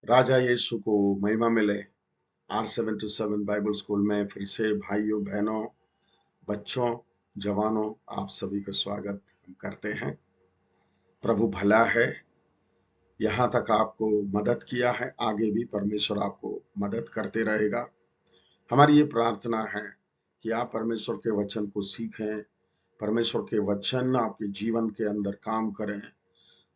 राजा यीशु को महिमा मिले। R727 बाइबल स्कूल में फिर से भाइयों बहनों बच्चों जवानों आप सभी का स्वागत हम करते हैं। प्रभु भला है, यहाँ तक आपको मदद किया है, आगे भी परमेश्वर आपको मदद करते रहेगा। हमारी ये प्रार्थना है कि आप परमेश्वर के वचन को सीखें, परमेश्वर के वचन आपके जीवन के अंदर काम करें।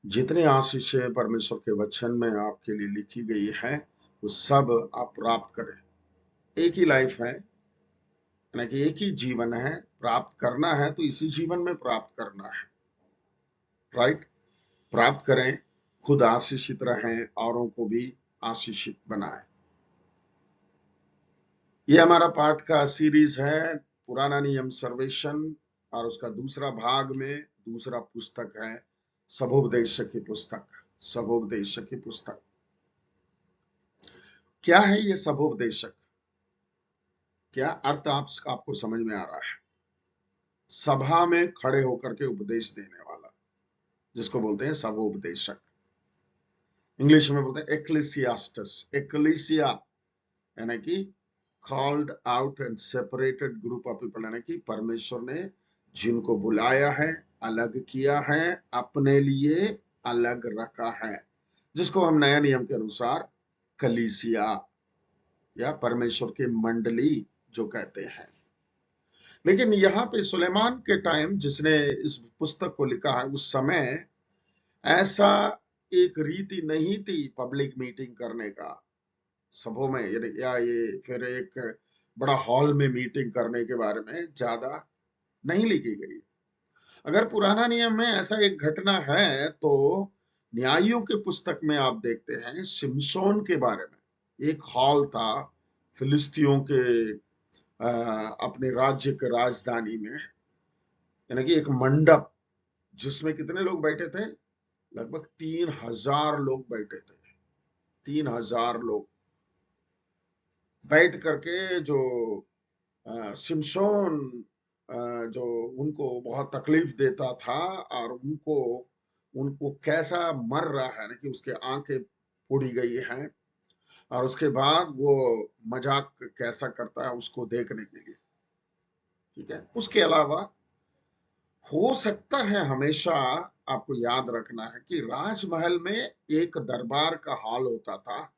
जितने आशीषें परमेश्वर के वचन में आपके लिए लिखी गई है वो सब आप प्राप्त करें। एक ही लाइफ है, यानी कि एक ही जीवन है, प्राप्त करना है तो इसी जीवन में प्राप्त करना है, राइट। प्राप्त करें, खुद आशीषित रहें, औरों को भी आशीषित बनाएं। ये हमारा पाठ का सीरीज है पुराना नियम सर्वेक्षण, और उसका दूसरा भाग में दूसरा पुस्तक है सबोपदेशक की पुस्तक। सबोपदेशक की पुस्तक क्या है? ये सबोपदेशक क्या अर्थ आपको समझ में आ रहा है? सभा में खड़े होकर के उपदेश देने वाला, जिसको बोलते हैं सबोपदेशक। इंग्लिश में बोलते हैं एक्लेसियास्टस। एक्लेसिया यानी कि called out and separated group of people, यानी कि परमेश्वर ने जिनको बुलाया है, अलग किया है, अपने लिए अलग रखा है, जिसको हम नया नियम के अनुसार कलीसिया या परमेश्वर की मंडली जो कहते हैं। लेकिन यहाँ पे सुलेमान के टाइम जिसने इस पुस्तक को लिखा है, उस समय ऐसा एक रीति नहीं थी पब्लिक मीटिंग करने का सभा में, या ये फिर एक बड़ा हॉल में मीटिंग करने के बारे में ज्यादा नहीं लिखी गई। अगर पुराना नियम में ऐसा एक घटना है तो न्यायियों के पुस्तक में आप देखते हैं शिमशोन के बारे में। एक हॉल था फिलिस्तियों के अपने राज्य के राजधानी में, यानी कि एक मंडप जिसमें कितने लोग बैठे थे? लगभग 3000 लोग बैठे थे। 3000 लोग बैठ करके जो शिमशोन जो उनको बहुत तकलीफ देता था, और उनको उनको कैसा मर रहा है ना, कि उसके आंखें फोड़ी गई हैं, और उसके बाद वो मजाक कैसा करता है उसको देखने के लिए। ठीक है। उसके अलावा हो सकता है, हमेशा आपको याद रखना है कि राजमहल में एक दरबार का हॉल होता था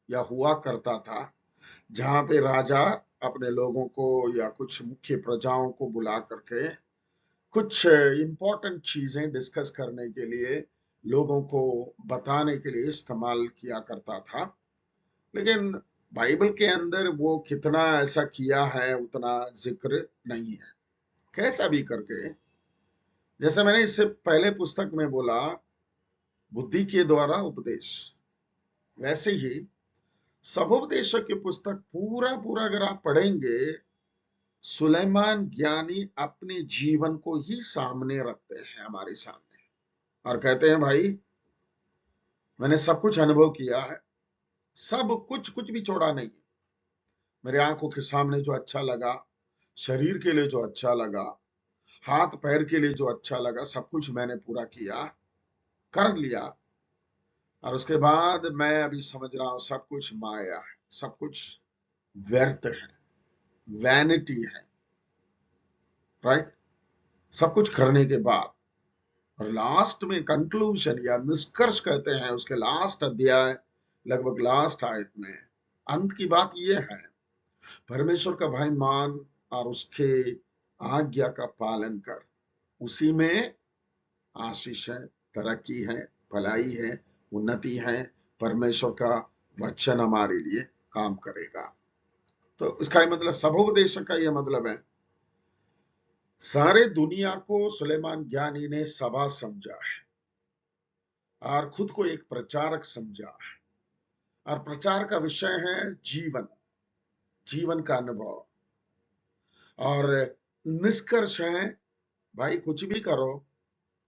या हुआ करता था, जहां पे राजा अपने लोगों को या कुछ मुख्य प्रजाओं को बुला करके कुछ इंपॉर्टेंट चीजें डिस्कस करने के लिए, लोगों को बताने के लिए इस्तेमाल किया करता था। लेकिन बाइबल के अंदर वो कितना ऐसा किया है उतना जिक्र नहीं है। कैसा भी करके, जैसे मैंने इससे पहले पुस्तक में बोला बुद्धि के द्वारा उपदेश, वैसे ही सबोपदेशक की पुस्तक पूरा पूरा अगर आप पढ़ेंगे, सुलेमान ज्ञानी अपने जीवन को ही सामने रखते हैं हमारे सामने, और कहते हैं भाई मैंने सब कुछ अनुभव किया है, सब कुछ, कुछ भी छोड़ा नहीं। मेरे आंखों के सामने जो अच्छा लगा, शरीर के लिए जो अच्छा लगा, हाथ पैर के लिए जो अच्छा लगा, सब कुछ मैंने पूरा किया, कर लिया। और उसके बाद मैं अभी समझ रहा हूं सब कुछ माया है, सब कुछ व्यर्थ है, वैनिटी है, राइट। सब कुछ करने के बाद और लास्ट में कंक्लूजन या निष्कर्ष कहते हैं उसके लास्ट अध्याय, लगभग लास्ट आयत में अंत की बात यह है, परमेश्वर का भय मान और उसके आज्ञा का पालन कर, उसी में आशीष है, तरक्की है, भलाई है, उन्नति है। परमेश्वर का वचन हमारे लिए काम करेगा। तो इसका मतलब सबोपदेश का यह मतलब है, सारे दुनिया को सुलेमान ज्ञानी ने सभा समझा है और खुद को एक प्रचारक समझा है, और प्रचार का विषय है जीवन, जीवन का अनुभव, और निष्कर्ष है भाई कुछ भी करो,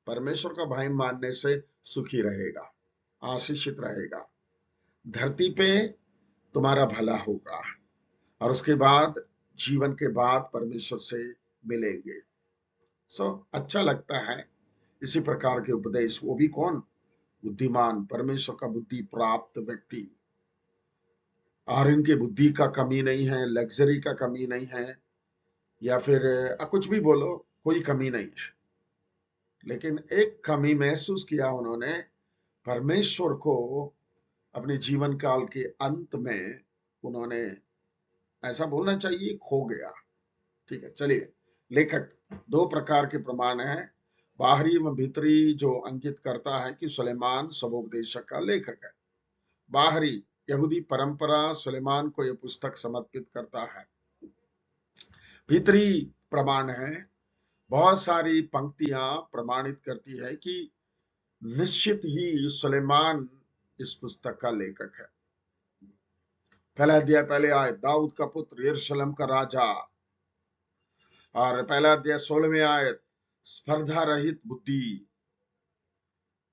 परमेश्वर का भय मानने से सुखी रहेगा, आशीषित रहेगा, धरती पे तुम्हारा भला होगा, और उसके बाद जीवन के बाद परमेश्वर से मिलेंगे। अच्छा लगता है इसी प्रकार के उपदेश, वो भी कौन? बुद्धिमान, परमेश्वर का बुद्धि प्राप्त व्यक्ति, और इनके बुद्धि का कमी नहीं है, लग्जरी का कमी नहीं है, या फिर कुछ भी बोलो, कोई कमी नहीं है। लेकिन एक कमी महसूस किया उन्होंने, परमेश्वर को अपने जीवन काल के अंत में उन्होंने, ऐसा बोलना चाहिए, खो गया। ठीक है, चलिए। लेखक दो प्रकार के प्रमाण हैं, बाहरी व भीतरी, जो अंकित करता है कि सुलेमान सबोपदेशक का लेखक है। बाहरी यहूदी परंपरा सुलेमान को यह पुस्तक समर्पित करता है। भीतरी प्रमाण है, बहुत सारी पंक्तियां प्रमाणित करती है कि निश्चित ही सुलेमान इस पुस्तक का लेखक है। पहला अध्याय पहले आयत, दाऊद का पुत्र, यरूशलेम का राजा। और पहला अध्याय 16वें आयत, स्पर्धा रहित बुद्धि,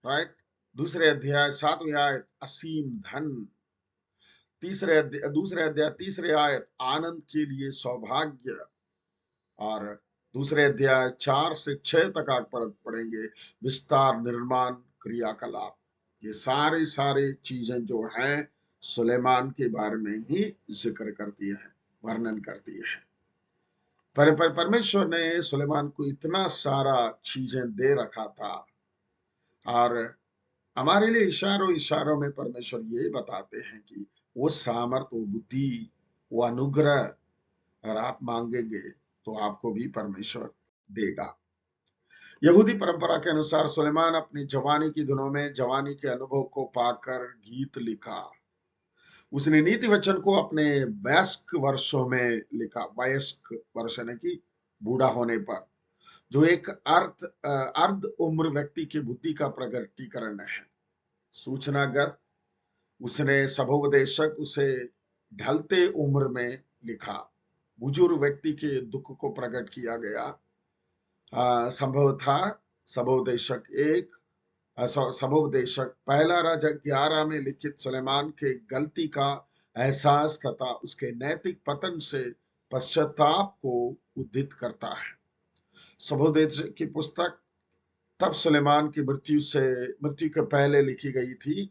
राइट। दूसरे अध्याय 7वें आयत, असीम धन। दूसरे अध्याय तीसरे आयत, आनंद के लिए सौभाग्य। और दूसरे अध्याय 4 से 6 तक आप पढ़ेंगे, विस्तार, निर्माण, क्रियाकलाप। ये सारी चीजें जो हैं सुलेमान के बारे में ही जिक्र करती है, वर्णन करती है। पर परमेश्वर ने सुलेमान को इतना सारा चीजें दे रखा था, और हमारे लिए इशारों इशारों में परमेश्वर ये बताते हैं कि वो सामर्थ, वो बुद्धि, वो अनुग्रह अगर आप मांगेंगे तो आपको भी परमेश्वर देगा। यहूदी परंपरा के अनुसार सुलेमान अपनी जवानी की दिनों में जवानी के अनुभव को पाकर गीत लिखा। उसने नीति वचन को अपने वयस्क वर्षों में लिखा। वयस्क वर्ष यानी कि बूढ़ा होने पर, जो एक अर्ध उम्र व्यक्ति की बुद्धि का प्रगटीकरण है। सूचनागत, उसने सबोपदेशक उसे ढलते उम्र में लिखा। बुजुर्ग व्यक्ति के दुख को प्रकट किया गया। संभव था सबोपदेशक पहला राजा 11 में लिखित सुलेमान के गलती का एहसास तथा उसके नैतिक पतन से पश्चाताप को उद्धृत करता है। सबोपदेशक की पुस्तक तब सुलेमान की मृत्यु के पहले लिखी गई थी,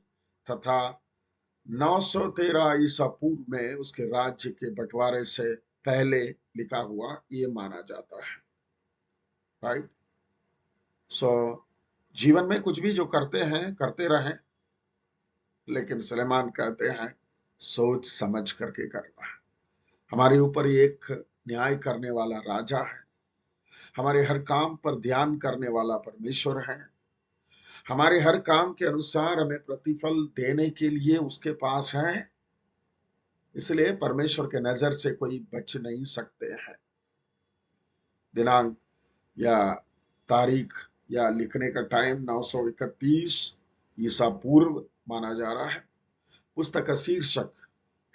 तथा 913 ईसा पूर्व में उसके राज्य के बंटवारे से पहले लिखा हुआ ये माना जाता है, राइट। सो जीवन में कुछ भी जो करते हैं करते रहें, लेकिन सुलेमान कहते हैं सोच समझ करके करना है। हमारे ऊपर एक न्याय करने वाला राजा है, हमारे हर काम पर ध्यान करने वाला परमेश्वर है, हमारे हर काम के अनुसार हमें प्रतिफल देने के लिए उसके पास है। इसलिए परमेश्वर के नजर से कोई बच नहीं सकते हैं। दिनांक या तारीख या लिखने का टाइम 931 ईसा पूर्व माना जा रहा है। पुस्तक का शीर्षक,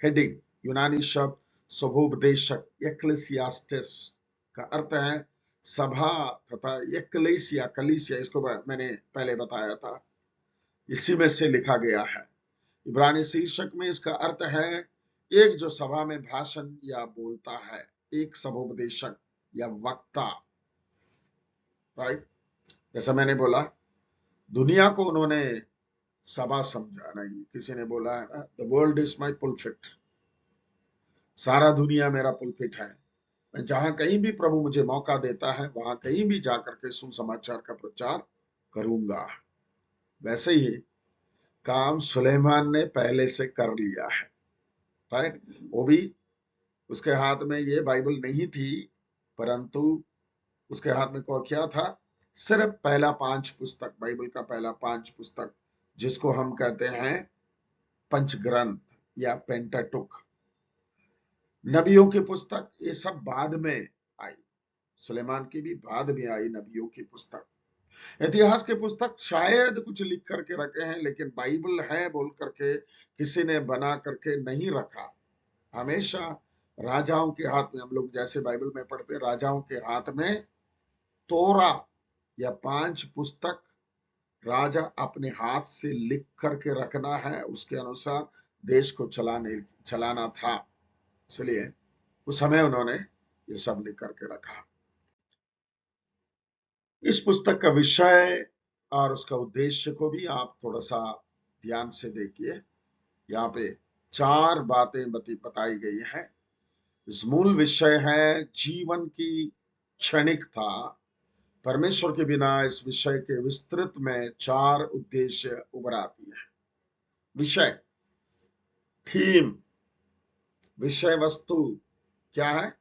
हेडिंग, यूनानी शब्द सबोपदेशक, एक्लेसियास्टिस का अर्थ है सभा, तथा एक्लेसिया, कलीसिया, इसको मैंने पहले बताया था, इसी में से लिखा गया है। इब्रानी शीर्षक में इसका अर्थ है एक जो सभा में भाषण या बोलता है, एक सबोपदेशक या वक्ता, राइट। जैसा मैंने बोला, दुनिया को उन्होंने सभा समझा नहीं। किसी ने बोला है ना, the world is my pulpit, सारा दुनिया मेरा पुलपिट है। मैं जहां कहीं भी प्रभु मुझे मौका देता है वहां कहीं भी जाकर के सुसमाचार का प्रचार करूंगा। वैसे ही काम सुलेमान ने पहले से कर लिया है, राइट। वो भी, उसके हाथ में ये बाइबल नहीं थी, परंतु उसके हाथ में क्या था, सिर्फ पहला 5 पुस्तक, बाइबल का पहला 5 पुस्तक, जिसको हम कहते हैं पंचग्रंथ या पेंटाटुक। नबियों की पुस्तक ये सब बाद में आई, सुलेमान की भी बाद में आई नबियों की पुस्तक। इतिहास की पुस्तक शायद कुछ लिख करके रखे हैं, लेकिन बाइबल है बोल करके किसी ने बना करके नहीं रखा। हमेशा राजाओं के हाथ में, हम लोग जैसे बाइबल में पढ़ते, राजाओं के हाथ में तोरा या 5 पुस्तक राजा अपने हाथ से लिख करके रखना है, उसके अनुसार देश को चलाना था। इसलिए उस समय उन्होंने ये सब लिख करके रखा। इस पुस्तक का विषय और उसका उद्देश्य को भी आप थोड़ा सा ध्यान से देखिए। यहाँ पे 4 बातें बताई गई हैं। इस मूल विषय है जीवन की क्षणिकता। परमेश्वर के बिना इस विषय के विस्तृत में 4 उद्देश्य उभर आती है। विषय, थीम, विषय वस्तु क्या है?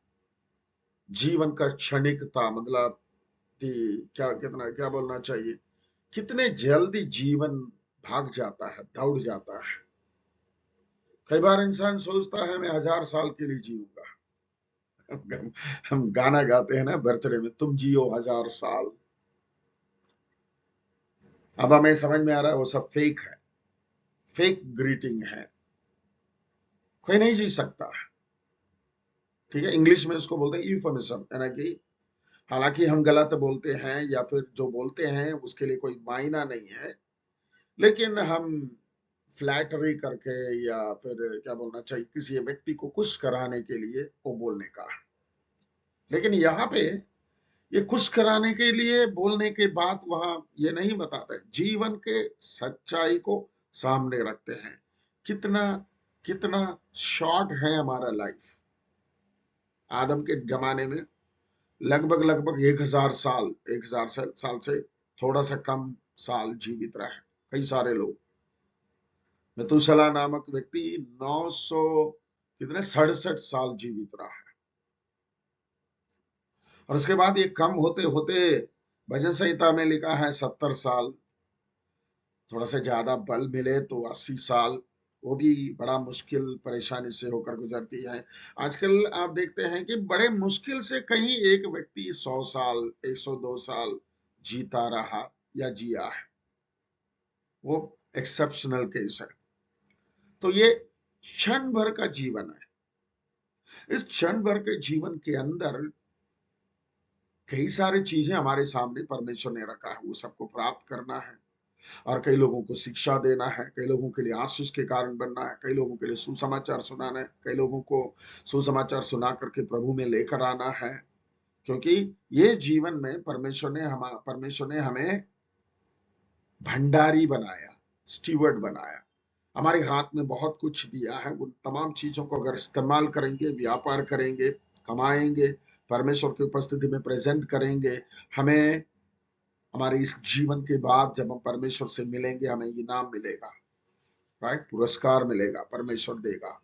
जीवन का क्षणिकता, मतलब कि क्या बोलना चाहिए, कितने जल्दी जीवन भाग जाता है, दौड़ जाता है। कई बार इंसान सोचता है मैं 1000 साल के लिए जीऊंगा। हम गाना गाते हैं ना बर्थडे में, तुम जियो 1000 साल। अब हमें समझ में आ रहा है वो सब फेक है, फेक ग्रीटिंग है। कोई नहीं जी सकता। ठीक है, इंग्लिश में उसको बोलते हैं यूफेमिज्म, यानी कि हालांकि हम गलत बोलते हैं या फिर जो बोलते हैं उसके लिए कोई मायना नहीं है, लेकिन हम फ्लैटरी करके या फिर क्या बोलना चाहिए, किसी व्यक्ति को खुश कराने के लिए वो बोलने का। लेकिन यहाँ पे ये खुश कराने के लिए बोलने के बाद वहां ये नहीं बताते, जीवन के सच्चाई को सामने रखते हैं। कितना कितना शॉर्ट है हमारा लाइफ। आदम के जमाने में लगभग लगभग 1000 साल, 1000 साल से थोड़ा सा कम साल जीवित रहे कई सारे लोग। मेतुशला नामक व्यक्ति 900 कितने 67 साल जीवित रहा है। और उसके बाद ये कम होते होते भजन संहिता में लिखा है 70 साल, थोड़ा सा ज्यादा बल मिले तो 80 साल। वो भी बड़ा मुश्किल परेशानी से होकर गुजरती है। आजकल आप देखते हैं कि बड़े मुश्किल से कहीं एक व्यक्ति 100 साल, 102 साल जीता रहा या जिया है। वो एक्सेप्शनल केस है। तो ये क्षण भर का जीवन है। इस क्षण भर के जीवन के अंदर कई सारी चीजें हमारे सामने परमेश्वर ने रखा है, वो सबको प्राप्त करना है। और कई लोगों को शिक्षा देना है, कई लोगों के लिए आशीष के कारण बनना है, कई लोगों के लिए सुसमाचार सुनाना है, कई लोगों को सुसमाचार सुना करके प्रभु में लेकर आना है। क्योंकि ये जीवन में परमेश्वर ने हमें भंडारी बनाया, स्टीवर्ड बनाया। हमारे हाथ में बहुत कुछ दिया है। उन तमाम चीजों को अगर इस्तेमाल करेंगे, व्यापार करेंगे, कमाएंगे, परमेश्वर की उपस्थिति में प्रेजेंट करेंगे, हमें हमारे इस जीवन के बाद जब हम परमेश्वर से मिलेंगे हमें इनाम मिलेगा, राइट, पुरस्कार मिलेगा, परमेश्वर देगा।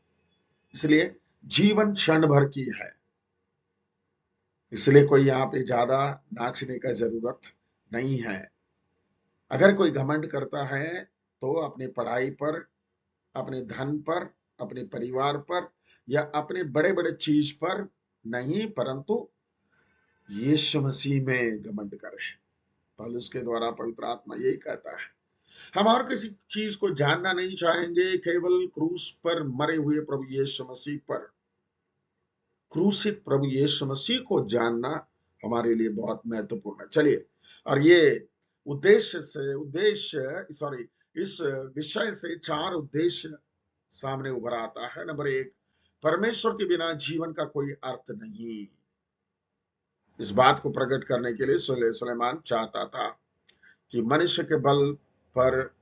इसलिए जीवन क्षण भर की है। इसलिए कोई यहाँ पे ज्यादा नाचने का जरूरत नहीं है। अगर कोई घमंड करता है तो अपनी पढ़ाई पर, अपने धन पर, अपने परिवार पर या अपने बड़े बड़े चीज पर नहीं, परंतु यीशु मसीह में घमंड करे। पौलुस के द्वारा पवित्र आत्मा यही कहता है। हम और किसी चीज को जानना नहीं चाहेंगे, केवल क्रूस पर मरे हुए प्रभु यीशु मसीह पर, क्रूसित प्रभु यीशु मसीह को जानना हमारे लिए बहुत महत्वपूर्ण है। चलिए, और ये इस विषय से 4 उद्देश्य सामने उभर आता है। नंबर 1, परमेश्वर के बिना जीवन का कोई अर्थ नहीं। इस बात को प्रकट करने के लिए सुलेमान चाहता था कि मनुष्य के बल पर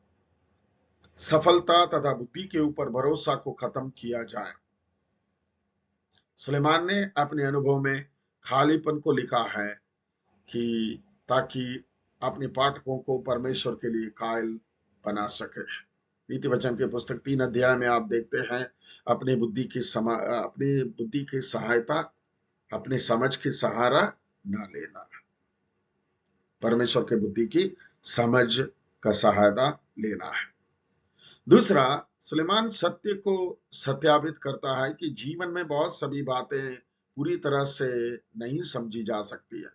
सफलता तथा बुद्धि के ऊपर भरोसा को खत्म किया जाए। सुलेमान ने अपने अनुभव में खालीपन को लिखा है कि ताकि अपने पाठकों को परमेश्वर के लिए कायल बना सके। नीति वचन के पुस्तक 3 अध्याय में आप देखते हैं, अपनी बुद्धि की सहायता, अपने समझ के सहारा न लेना, परमेश्वर के बुद्धि की समझ का सहायता लेना है। दूसरा, सुलेमान सत्य को सत्यापित करता है कि जीवन में बहुत सभी बातें पूरी तरह से नहीं समझी जा सकती है।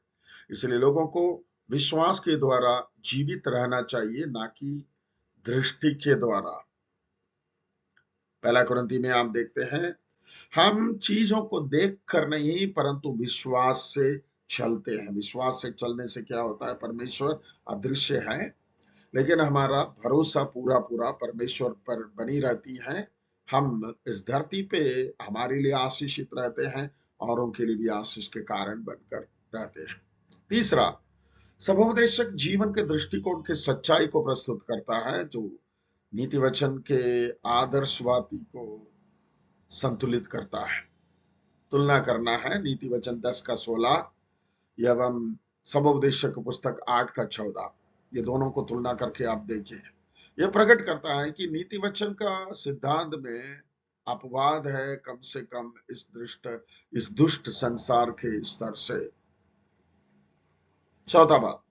इसलिए लोगों को विश्वास के द्वारा जीवित रहना चाहिए, ना कि दृष्टि के द्वारा। पहला कुरिन्थी में आप देखते हैं, हम चीजों को देख कर नहीं परंतु विश्वास से चलते हैं। विश्वास से चलने से क्या होता है? परमेश्वर अदृश्य है, लेकिन हमारा भरोसा पूरा पूरा परमेश्वर पर बनी रहती है। हम इस धरती पे हमारे लिए आशीषित रहते हैं, औरों के लिए भी आशीष के कारण बनकर रहते हैं। तीसरा, सभोपदेशक जीवन के दृष्टिकोण के सच्चाई को प्रस्तुत करता है, जो नीति वचन के आदर्शवादी को संतुलित करता है। तुलना करना है नीति वचन 10 का 16 एवं सभोपदेशक पुस्तक 8 का 14। ये दोनों को तुलना करके आप देखिए। यह प्रकट करता है कि नीति वचन का सिद्धांत में अपवाद है, कम से कम इस दुष्ट संसार के स्तर से। चौथा बात,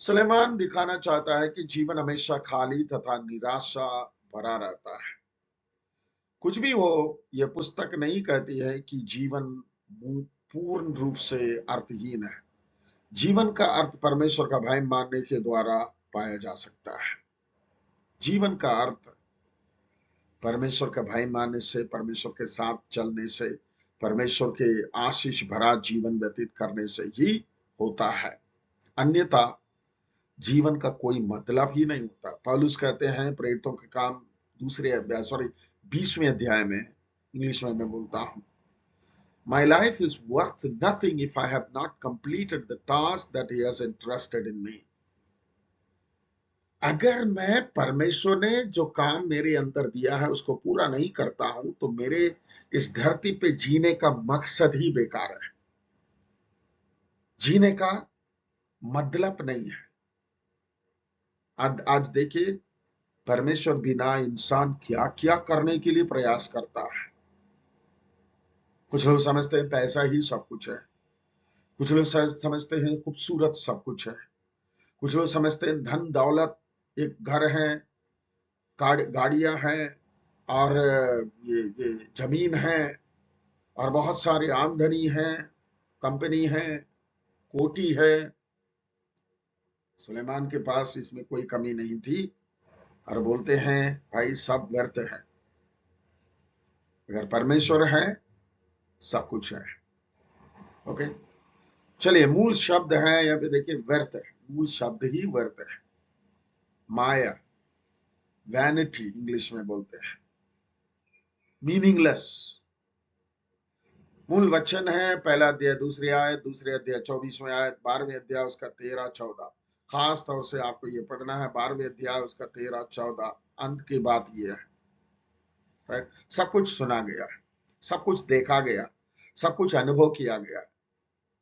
सुलेमान दिखाना चाहता है कि जीवन हमेशा खाली तथा निराशा भरा रहता है। कुछ भी हो, यह पुस्तक नहीं कहती है कि जीवन पूर्ण रूप से अर्थहीन है। जीवन का अर्थ परमेश्वर का भय मानने के द्वारा पाया जा सकता है। जीवन का अर्थ परमेश्वर का भय मानने से, परमेश्वर के साथ चलने से, परमेश्वर के आशीष भरा जीवन व्यतीत करने से ही होता है। अन्यथा जीवन का कोई मतलब ही नहीं होता। पौलुस कहते हैं प्रेरितों के काम 20वें अध्याय में, इंग्लिश में मैं बोलता हूं, My life is worth nothing if I have not completed the task that he has entrusted in me. अगर मैं परमेश्वर ने जो काम मेरे अंदर दिया है उसको पूरा नहीं करता हूं, तो मेरे इस धरती पे जीने का मकसद ही बेकार है। जीने का मतलब नहीं है। आज देखिए, परमेश्वर बिना इंसान क्या क्या करने के लिए प्रयास करता है। कुछ लोग समझते हैं पैसा ही सब कुछ है, कुछ लोग समझते हैं खूबसूरत सब कुछ है, कुछ लोग समझते हैं धन दौलत, एक घर है, गाड़ियां हैं, और ये जमीन है, और बहुत सारी आमदनी है, कंपनी है, कोठी है। सुलेमान के पास इसमें कोई कमी नहीं थी, और बोलते हैं भाई सब व्यर्थ है। अगर परमेश्वर है सब कुछ है। ओके, चलिए, मूल शब्द है यहाँ पे देखिए, व्यर्थ है। मूल शब्द ही व्यर्थ है। माया, वैनिटी इंग्लिश में बोलते हैं, मीनिंगलेस। मूल वचन है पहला अध्याय दूसरे अध्याय 24वें आयत, 12वें अध्याय उसका 13-14। खास तौर से आपको ये पढ़ना है, 12वें अध्याय उसका 13-14। अंत की बात ये है, राइट? सब कुछ सुना गया, सब कुछ देखा गया, सब कुछ अनुभव किया गया।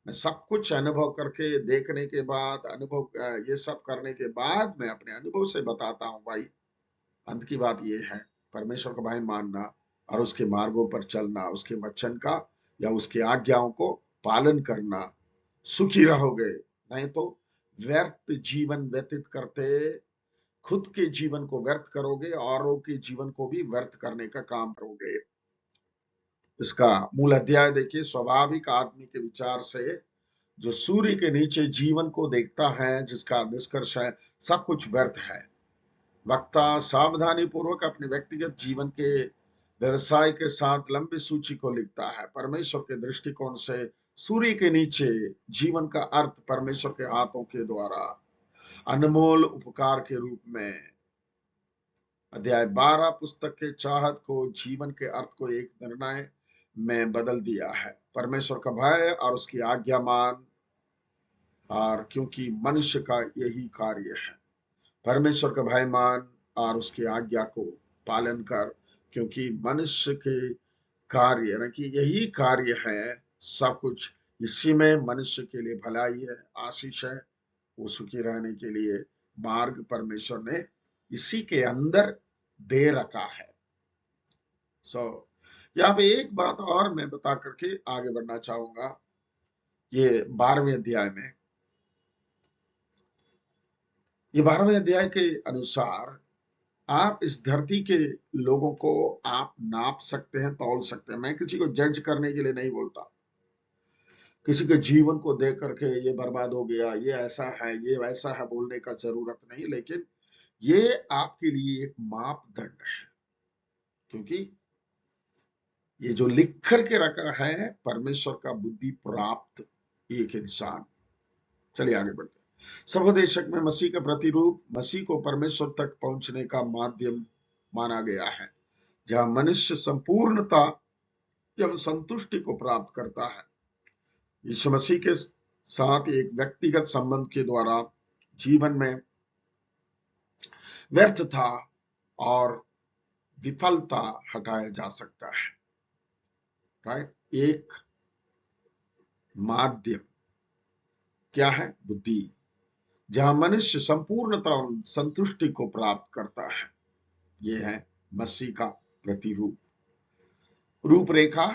मैं सब कुछ अनुभव करके, देखने के बाद, अनुभव ये सब करने के बाद मैं अपने अनुभव से बताता हूं भाई, अंत की बात ये है, परमेश्वर का भय मानना और उसके मार्गों पर चलना, उसके वचन का या उसकी आज्ञाओं को पालन करना, सुखी रहोगे। नहीं तो व्यर्थ जीवन व्यतीत करते खुद के जीवन को व्यर्थ करोगे, औरों के जीवन को भी व्यर्थ करने का काम करोगे। इसका मूल अध्याय देखिए, स्वाभाविक आदमी के विचार से जो सूर्य के नीचे जीवन को देखता है, जिसका निष्कर्ष है सब कुछ व्यर्थ है। वक्ता सावधानी पूर्वक अपने व्यक्तिगत जीवन के व्यवसाय के साथ लंबी सूची को लिखता है। परमेश्वर के दृष्टिकोण से सूर्य के नीचे जीवन का अर्थ परमेश्वर के हाथों के द्वारा अनमोल उपकार के रूप में, अध्याय 12 पुस्तक के चाहत को जीवन के अर्थ को एक निर्णय में बदल दिया है। परमेश्वर का भय और उसकी आज्ञा मान, और क्योंकि मनुष्य का यही कार्य है, परमेश्वर का भय मान और उसकी आज्ञा को पालन कर, क्योंकि मनुष्य के कार्य यानी कि यही कार्य है सब कुछ। इसी में मनुष्य के लिए भलाई है, आशीष है, वो सुखी रहने के लिए मार्ग परमेश्वर ने इसी के अंदर दे रखा है। यहाँ पे एक बात और मैं बता करके आगे बढ़ना चाहूंगा। ये 12वें अध्याय में, ये 12वें अध्याय के अनुसार आप इस धरती के लोगों को आप नाप सकते हैं, तौल सकते हैं। मैं किसी को जज करने के लिए नहीं बोलता, किसी के जीवन को देख करके ये बर्बाद हो गया, ये ऐसा है, ये वैसा है बोलने का जरूरत नहीं, लेकिन ये आपके लिए एक मापदंड है, क्योंकि ये जो लिख करके रखा है परमेश्वर का बुद्धि प्राप्त एक इंसान। चलिए आगे बढ़ते हैं। सभोदेशक में मसीह का प्रतिरूप, मसीह को परमेश्वर तक पहुंचने का माध्यम माना गया है, जहां मनुष्य संपूर्णता एवं संतुष्टि को प्राप्त करता है। यीशु मसीह के साथ ही एक व्यक्तिगत संबंध के द्वारा जीवन में व्यर्थता और विफलता हटाया जा सकता है। राइट? एक माध्यम क्या है? बुद्धि, जहां मनुष्य संपूर्णता और संतुष्टि को प्राप्त करता है। यह है मसीह का प्रतिरूप। रूपरेखा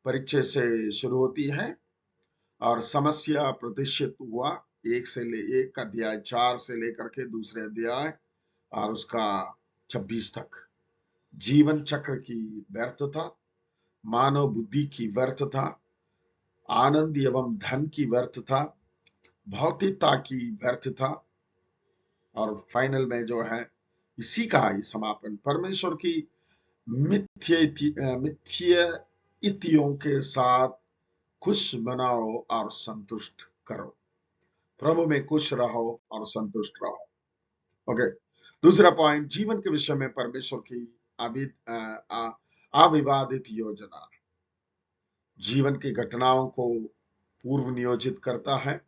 परिचय से शुरू होती है और समस्या प्रतिष्ठित हुआ एक अध्याय 4 से लेकर के दूसरे अध्याय और उसका 26 तक। जीवन चक्र की व्यर्थता, मानव बुद्धि की व्यर्थता, आनंद एवं धन की व्यर्थता, भौतिकता की व्यर्थता और फाइनल में जो है इसी का ही समापन परमेश्वर की मिथ्यतियों के साथ खुश बनाओ और संतुष्ट करो। प्रभु में खुश रहो और संतुष्ट रहो। ओके, दूसरा पॉइंट, जीवन के विषय में परमेश्वर की अविवादित योजना। जीवन की घटनाओं को पूर्व नियोजित करता है।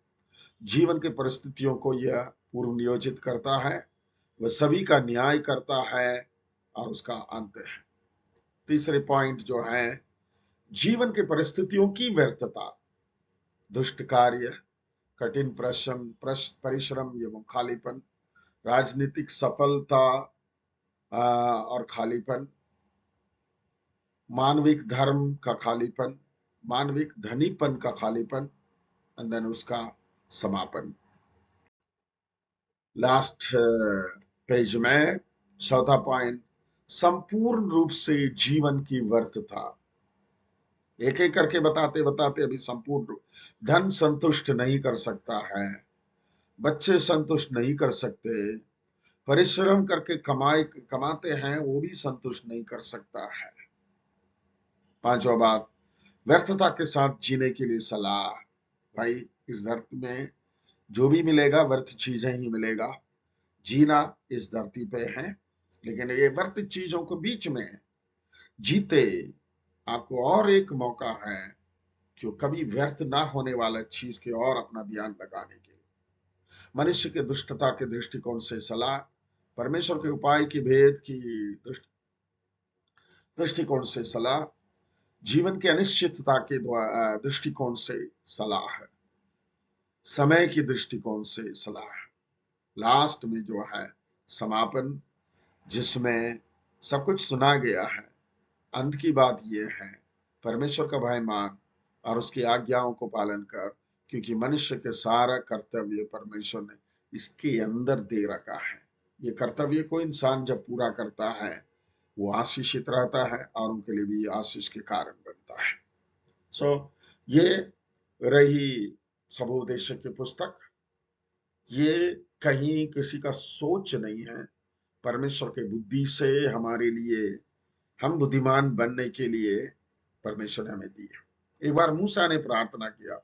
जीवन के परिस्थितियों को यह पूर्व नियोजित करता है। वह सभी का न्याय करता है और उसका अंत है। तीसरे पॉइंट जो है, जीवन के परिस्थितियों की व्यर्थता, दुष्ट कार्य, कठिन परिश्रम एवं खालीपन, राजनीतिक सफलता और खालीपन, मानविक धर्म का खालीपन, मानविक धनीपन का खालीपन, एंड देन उसका समापन। लास्ट पेज में चौथा पॉइंट, संपूर्ण रूप से जीवन की व्यर्थता। एक एक करके बताते बताते अभी संपूर्ण रूप। धन संतुष्ट नहीं कर सकता है, बच्चे संतुष्ट नहीं कर सकते, परिश्रम करके कमाते हैं वो भी संतुष्ट नहीं कर सकता है। पांचवा बात, व्यर्थता के साथ जीने के लिए सलाह। भाई, इस धरती में जो भी मिलेगा व्यर्थ चीजें ही मिलेगा। जीना इस धरती पे है, लेकिन ये व्यर्थ चीजों के बीच में जीते आपको और एक मौका है कि कभी व्यर्थ ना होने वाला चीज के और अपना ध्यान लगाने के लिए। मनुष्य के दुष्टता के दृष्टिकोण से सलाह, परमेश्वर के उपाय की भेद की दृष्टिकोण से सलाह, जीवन की अनिश्चितता के दृष्टिकोण से सलाह है, समय की दृष्टिकोण से सलाह है। लास्ट में जो है समापन, जिसमें सब कुछ सुना गया है। अंत की बात यह है, परमेश्वर का भय मान और उसकी आज्ञाओं को पालन कर, क्योंकि मनुष्य के सारा कर्तव्य परमेश्वर ने इसके अंदर दे रखा है। ये कर्तव्य को इंसान जब पूरा करता है वो आशीषित रहता है और उनके लिए भी आशीष के कारण बनता है। ये रही सबोपदेशक की पुस्तक। ये कहीं किसी का सोच नहीं है, परमेश्वर के बुद्धि से हमारे लिए, हम बुद्धिमान बनने के लिए परमेश्वर ने हमें दी है। एक बार मूसा ने प्रार्थना किया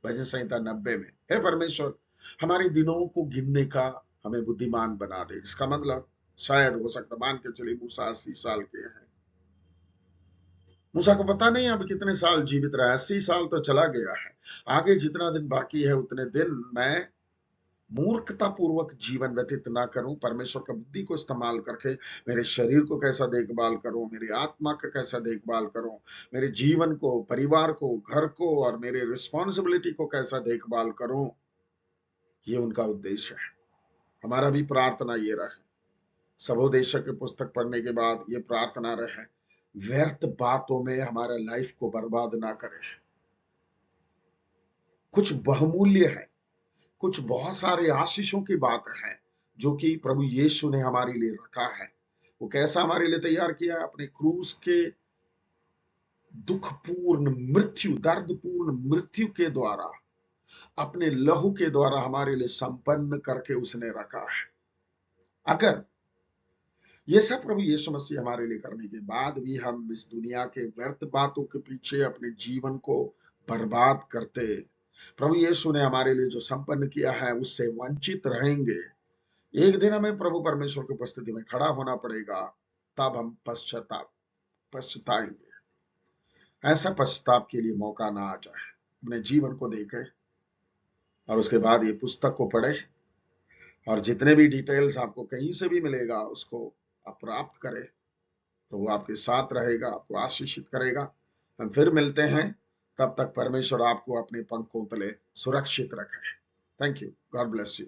भजन संहिता 90 में, हे परमेश्वर, हमारे दिनों को गिनने का हमें बुद्धिमान बना दे। इसका मतलब शायद हो सकता, मान के चलिए मूसा 80 साल के हैं। मूसा को पता नहीं अब कितने साल जीवित रहा, 80 साल तो चला गया है। आगे जितना दिन बाकी है उतने दिन मैं मूर्खता पूर्वक जीवन व्यतीत ना करूं, परमेश्वर का बुद्धि को इस्तेमाल करके मेरे शरीर को कैसा देखभाल करूं, मेरी आत्मा का कैसा देखभाल करूं, मेरे जीवन को, परिवार को, घर को और मेरे रिस्पॉन्सिबिलिटी को कैसा देखभाल करूं। ये उनका उद्देश्य है। हमारा भी प्रार्थना ये रहे, सबोपदेशक की पुस्तक पढ़ने के बाद ये प्रार्थना रहे, व्यर्थ बातों में हमारा लाइफ को बर्बाद ना करें। कुछ बहुमूल्य है, कुछ बहुत सारे आशीषों की बात है जो कि प्रभु यीशु ने हमारे लिए रखा है। वो कैसा हमारे लिए तैयार किया है? अपने क्रूस के दुखपूर्ण मृत्यु, दर्दपूर्ण मृत्यु के द्वारा, अपने लहू के द्वारा हमारे लिए संपन्न करके उसने रखा है। अगर ये सब प्रभु यीशु मसीह हमारे लिए करने के बाद भी हम इस दुनिया के व्यर्थ बातों के पीछे अपने जीवन को बर्बाद करते, प्रभु यीशु ने हमारे लिए जो संपन्न किया है उससे वंचित रहेंगे, एक दिन हमें प्रभु परमेश्वर की उपस्थिति में खड़ा होना पड़ेगा। तब हम पछताएंगे। ऐसा पश्चाताप के लिए मौका ना आ जाए। अपने जीवन को देखें, और उसके बाद ये पुस्तक को पढ़े और जितने भी डिटेल्स आपको कहीं से भी मिलेगा उसको आप प्राप्त करें, तो वो आपके साथ रहेगा, आपको आशीषित करेगा। हम फिर मिलते हैं, तब तक परमेश्वर आपको अपने पंखों तले सुरक्षित रखे। Thank you, God bless you.